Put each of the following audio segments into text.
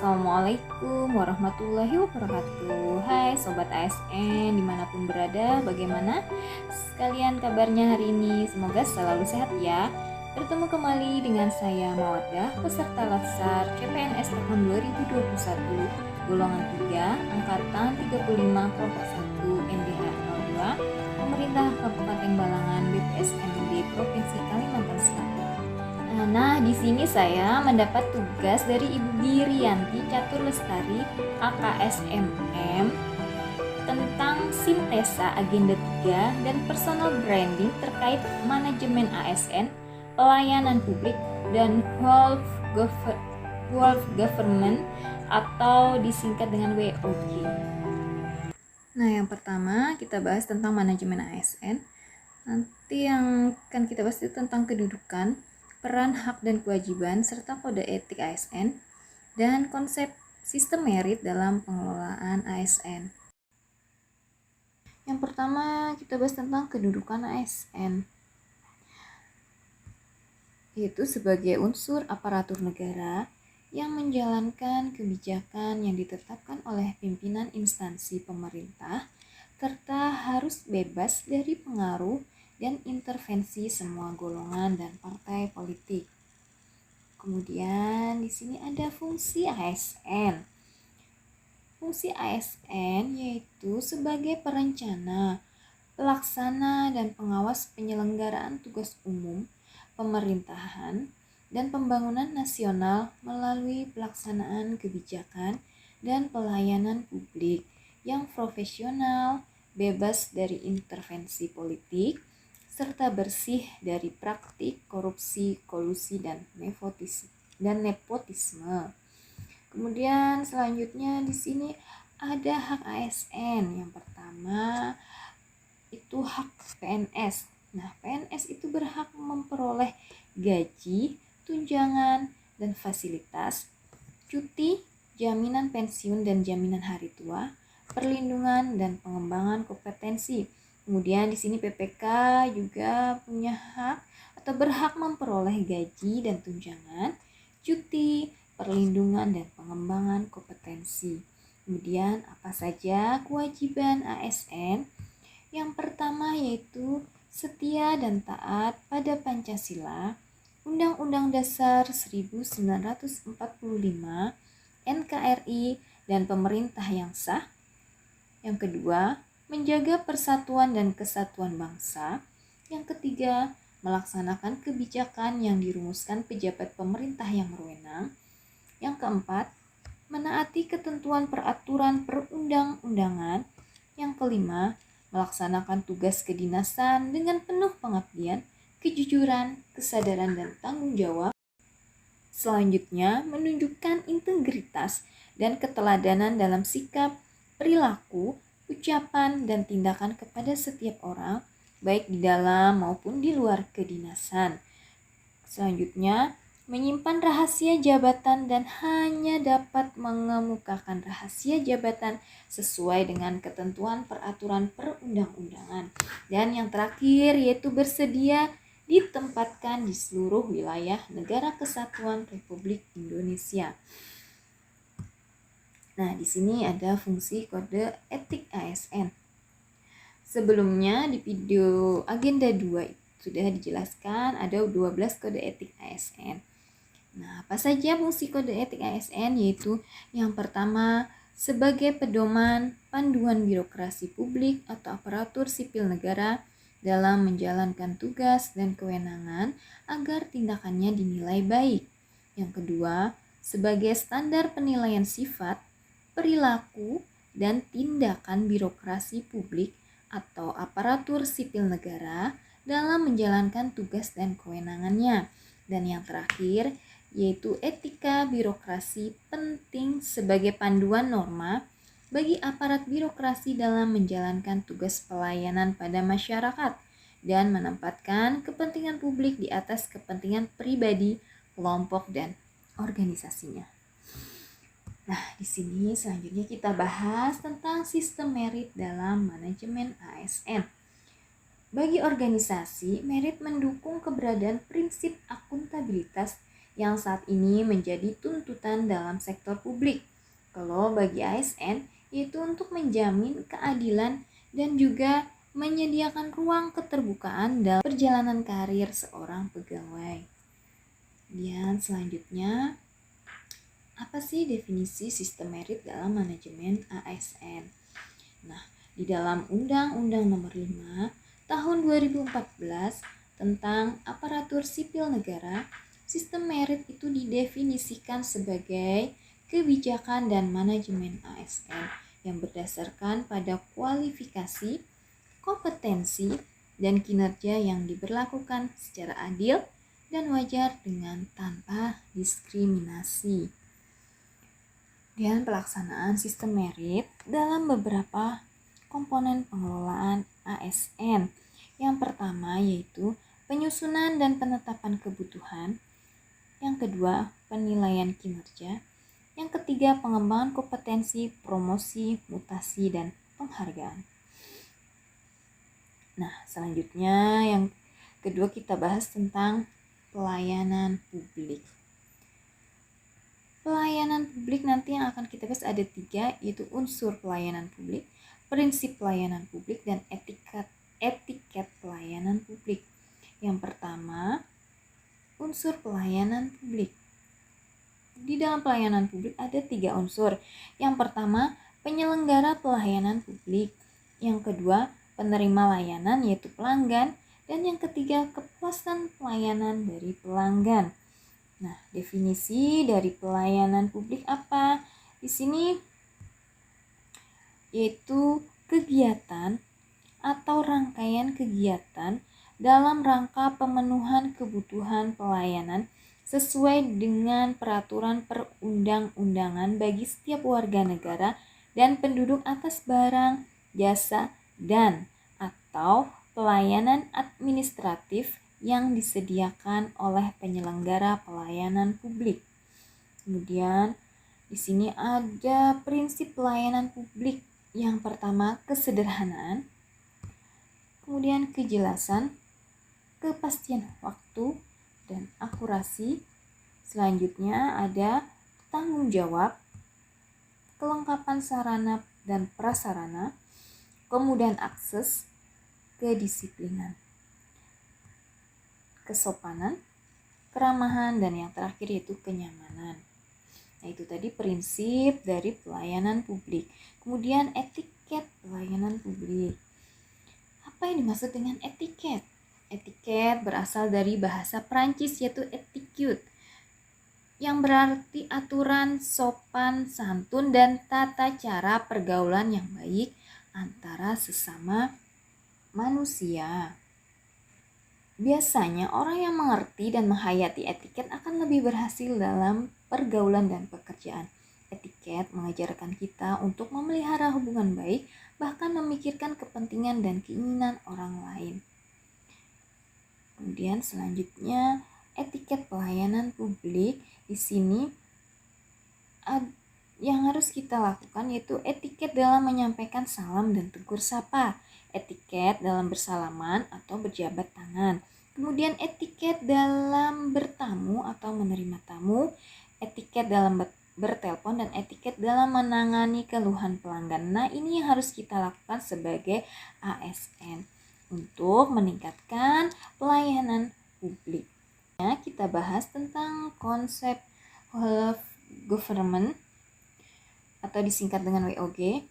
Assalamualaikum warahmatullahi wabarakatuh. Hai Sobat ASN dimanapun berada, bagaimana sekalian kabarnya hari ini? Semoga selalu sehat ya. Bertemu kembali dengan saya Mawaddah, peserta Latsar CPNS tahun 2021, golongan 3, angkatan 35, kelompok 1, NDH 02, Pemerintah Kabupaten Balangan, BPSMD Provinsi Kalimantan Selatan. Nah, di sini saya mendapat tugas dari Ibu Girianti Catur Lestari, AKSMM, tentang sintesa agenda 3 dan personal branding terkait manajemen ASN, pelayanan publik, dan Wolf Government atau disingkat dengan WOG. Nah, yang pertama kita bahas tentang manajemen ASN. Nanti yang akan kita bahas itu tentang kedudukan, peran, hak dan kewajiban, serta kode etik ASN, dan konsep sistem merit dalam pengelolaan ASN. Yang pertama kita bahas tentang kedudukan ASN, yaitu sebagai unsur aparatur negara yang menjalankan kebijakan yang ditetapkan oleh pimpinan instansi pemerintah, serta harus bebas dari pengaruh dan intervensi semua golongan dan partai politik. Kemudian di sini ada fungsi ASN. Fungsi ASN yaitu sebagai perencana, pelaksana dan pengawas penyelenggaraan tugas umum, pemerintahan, dan pembangunan nasional melalui pelaksanaan kebijakan dan pelayanan publik yang profesional, bebas dari intervensi politik, serta bersih dari praktik korupsi, kolusi, dan nepotisme. Kemudian selanjutnya di sini ada hak ASN. Yang pertama itu hak PNS. Nah, PNS itu berhak memperoleh gaji, tunjangan, dan fasilitas, cuti, jaminan pensiun dan jaminan hari tua, perlindungan dan pengembangan kompetensi. Kemudian di sini PPK juga punya hak atau berhak memperoleh gaji dan tunjangan, cuti, perlindungan dan pengembangan kompetensi. Kemudian apa saja kewajiban ASN? Yang pertama yaitu setia dan taat pada Pancasila, Undang-Undang Dasar 1945, NKRI, dan pemerintah yang sah. Yang kedua, menjaga persatuan dan kesatuan bangsa. Yang ketiga, melaksanakan kebijakan yang dirumuskan pejabat pemerintah yang berwenang. Yang keempat, menaati ketentuan peraturan perundang-undangan. Yang kelima, melaksanakan tugas kedinasan dengan penuh pengabdian, kejujuran, kesadaran, dan tanggung jawab. Selanjutnya, menunjukkan integritas dan keteladanan dalam sikap, perilaku, ucapan, dan tindakan kepada setiap orang, baik di dalam maupun di luar kedinasan. Selanjutnya, menyimpan rahasia jabatan dan hanya dapat mengemukakan rahasia jabatan sesuai dengan ketentuan peraturan perundang-undangan. Dan yang terakhir yaitu bersedia ditempatkan di seluruh wilayah Negara Kesatuan Republik Indonesia. Nah, di sini ada fungsi kode etik ASN. Sebelumnya di video agenda 2 sudah dijelaskan ada 12 kode etik ASN. Nah, apa saja fungsi kode etik ASN? Yaitu yang pertama, sebagai pedoman panduan birokrasi publik atau aparatur sipil negara dalam menjalankan tugas dan kewenangan agar tindakannya dinilai baik. Yang kedua, sebagai standar penilaian sifat, perilaku, dan tindakan birokrasi publik atau aparatur sipil negara dalam menjalankan tugas dan kewenangannya. Dan yang terakhir, yaitu etika birokrasi penting sebagai panduan norma bagi aparat birokrasi dalam menjalankan tugas pelayanan pada masyarakat dan menempatkan kepentingan publik di atas kepentingan pribadi, kelompok, dan organisasinya. Nah, di sini selanjutnya kita bahas tentang sistem merit dalam manajemen ASN. Bagi organisasi, merit mendukung keberadaan prinsip akuntabilitas yang saat ini menjadi tuntutan dalam sektor publik. Kalau bagi ASN, yaitu untuk menjamin keadilan dan juga menyediakan ruang keterbukaan dalam perjalanan karir seorang pegawai. Dan selanjutnya, apa sih definisi sistem merit dalam manajemen ASN? Nah, di dalam Undang-Undang Nomor 5 Tahun 2014 tentang Aparatur Sipil Negara, sistem merit itu didefinisikan sebagai kebijakan dan manajemen ASN yang berdasarkan pada kualifikasi, kompetensi, dan kinerja yang diberlakukan secara adil dan wajar dengan tanpa diskriminasi. Dan pelaksanaan sistem merit dalam beberapa komponen pengelolaan ASN. Yang pertama yaitu penyusunan dan penetapan kebutuhan. Yang kedua, penilaian kinerja. Yang ketiga, pengembangan kompetensi, promosi, mutasi, dan penghargaan. Nah, selanjutnya yang kedua kita bahas tentang pelayanan publik. Pelayanan publik nanti yang akan kita bahas ada 3, yaitu unsur pelayanan publik, prinsip pelayanan publik, dan etiket pelayanan publik. Yang pertama, unsur pelayanan publik. Di dalam pelayanan publik ada 3 unsur. Yang pertama, penyelenggara pelayanan publik. Yang kedua, penerima layanan yaitu pelanggan. Dan yang ketiga, kepuasan pelayanan dari pelanggan. Nah, definisi dari pelayanan publik apa? Di sini yaitu kegiatan atau rangkaian kegiatan dalam rangka pemenuhan kebutuhan pelayanan sesuai dengan peraturan perundang-undangan bagi setiap warga negara dan penduduk atas barang, jasa, dan atau pelayanan administratif yang disediakan oleh penyelenggara pelayanan publik. Kemudian di sini ada prinsip pelayanan publik. Yang pertama, kesederhanaan. Kemudian kejelasan, kepastian waktu, dan akurasi. Selanjutnya ada tanggung jawab, kelengkapan sarana dan prasarana, kemudahan akses, kedisiplinan, kesopanan, keramahan, dan yang terakhir yaitu kenyamanan. Nah, itu tadi prinsip dari pelayanan publik. Kemudian etiket pelayanan publik. Apa yang dimaksud dengan etiket? Etiket berasal dari bahasa Prancis yaitu etiquette, yang berarti aturan sopan santun dan tata cara pergaulan yang baik antara sesama manusia. Biasanya orang yang mengerti dan menghayati etiket akan lebih berhasil dalam pergaulan dan pekerjaan. Etiket mengajarkan kita untuk memelihara hubungan baik, bahkan memikirkan kepentingan dan keinginan orang lain. Kemudian selanjutnya etiket pelayanan publik. Di sini yang harus kita lakukan yaitu etiket dalam menyampaikan salam dan tegur sapa, etiket dalam bersalaman atau berjabat tangan. Kemudian etiket dalam bertamu atau menerima tamu, etiket dalam bertelepon, dan etiket dalam menangani keluhan pelanggan. Nah, ini yang harus kita lakukan sebagai ASN untuk meningkatkan pelayanan publik. Nah, kita bahas tentang konsep whole of government atau disingkat dengan WOG,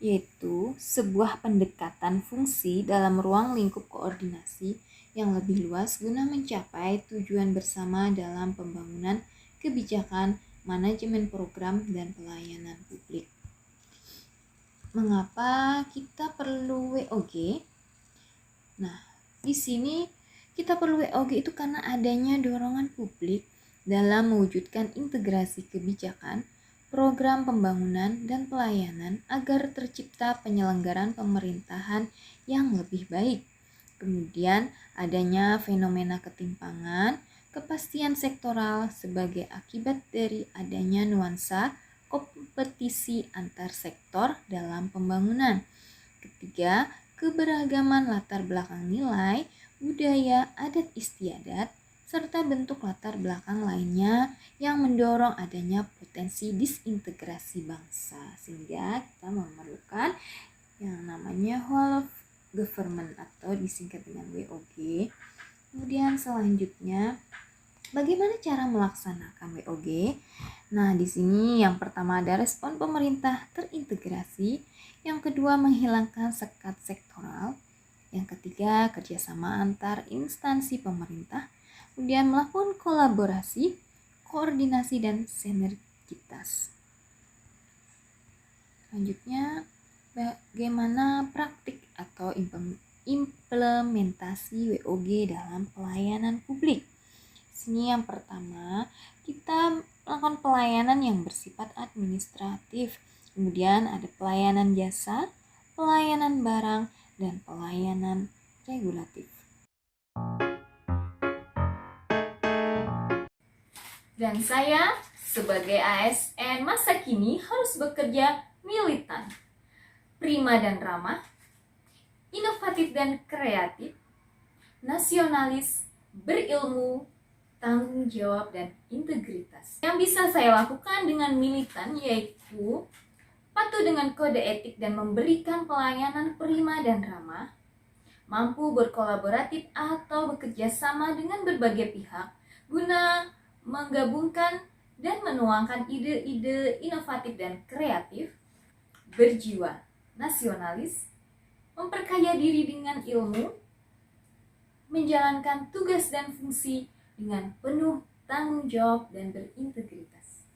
yaitu sebuah pendekatan fungsi dalam ruang lingkup koordinasi yang lebih luas guna mencapai tujuan bersama dalam pembangunan kebijakan, manajemen program, dan pelayanan publik. Mengapa kita perlu WOG? Nah, di sini kita perlu WOG itu karena adanya dorongan publik dalam mewujudkan integrasi kebijakan, program pembangunan, dan pelayanan agar tercipta penyelenggaraan pemerintahan yang lebih baik. Kemudian adanya fenomena ketimpangan, kepastian sektoral sebagai akibat dari adanya nuansa kompetisi antar sektor dalam pembangunan. Ketiga, keberagaman latar belakang nilai, budaya, adat istiadat, serta bentuk latar belakang lainnya yang mendorong adanya potensi disintegrasi bangsa, sehingga kita memerlukan yang namanya whole of government atau disingkat dengan WOG. Kemudian selanjutnya, bagaimana cara melaksanakan WOG? Nah, di sini yang pertama ada respon pemerintah terintegrasi, yang kedua menghilangkan sekat sektoral, yang ketiga kerjasama antar instansi pemerintah, kemudian melakukan kolaborasi, koordinasi, dan sinergitas. Selanjutnya, bagaimana praktik atau implementasi WOG dalam pelayanan publik. Sini yang pertama, kita melakukan pelayanan yang bersifat administratif. Kemudian ada pelayanan jasa, pelayanan barang, dan pelayanan regulatif. Dan saya sebagai ASN masa kini harus bekerja militan, prima dan ramah, inovatif dan kreatif, nasionalis, berilmu, tanggung jawab, dan integritas. Yang bisa saya lakukan dengan militan yaitu patuh dengan kode etik dan memberikan pelayanan prima dan ramah, mampu berkolaboratif atau bekerja sama dengan berbagai pihak guna menggabungkan dan menuangkan ide-ide inovatif dan kreatif, berjiwa nasionalis, memperkaya diri dengan ilmu, menjalankan tugas dan fungsi dengan penuh tanggung jawab dan berintegritas.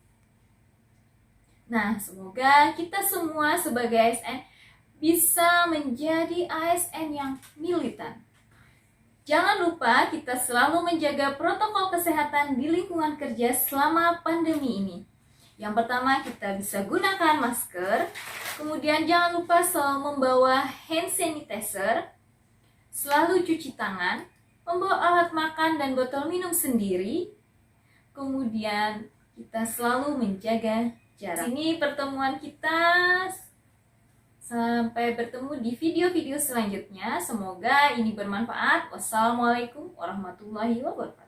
Nah, semoga kita semua sebagai ASN bisa menjadi ASN yang militan. Jangan lupa kita selalu menjaga protokol kesehatan di lingkungan kerja selama pandemi ini. Yang pertama, kita bisa gunakan masker. Kemudian jangan lupa selalu membawa hand sanitizer, selalu cuci tangan, membawa alat makan dan botol minum sendiri. Kemudian kita selalu menjaga jarak. Ini pertemuan kita. Sampai bertemu di video-video selanjutnya. Semoga ini bermanfaat. Wassalamualaikum warahmatullahi wabarakatuh.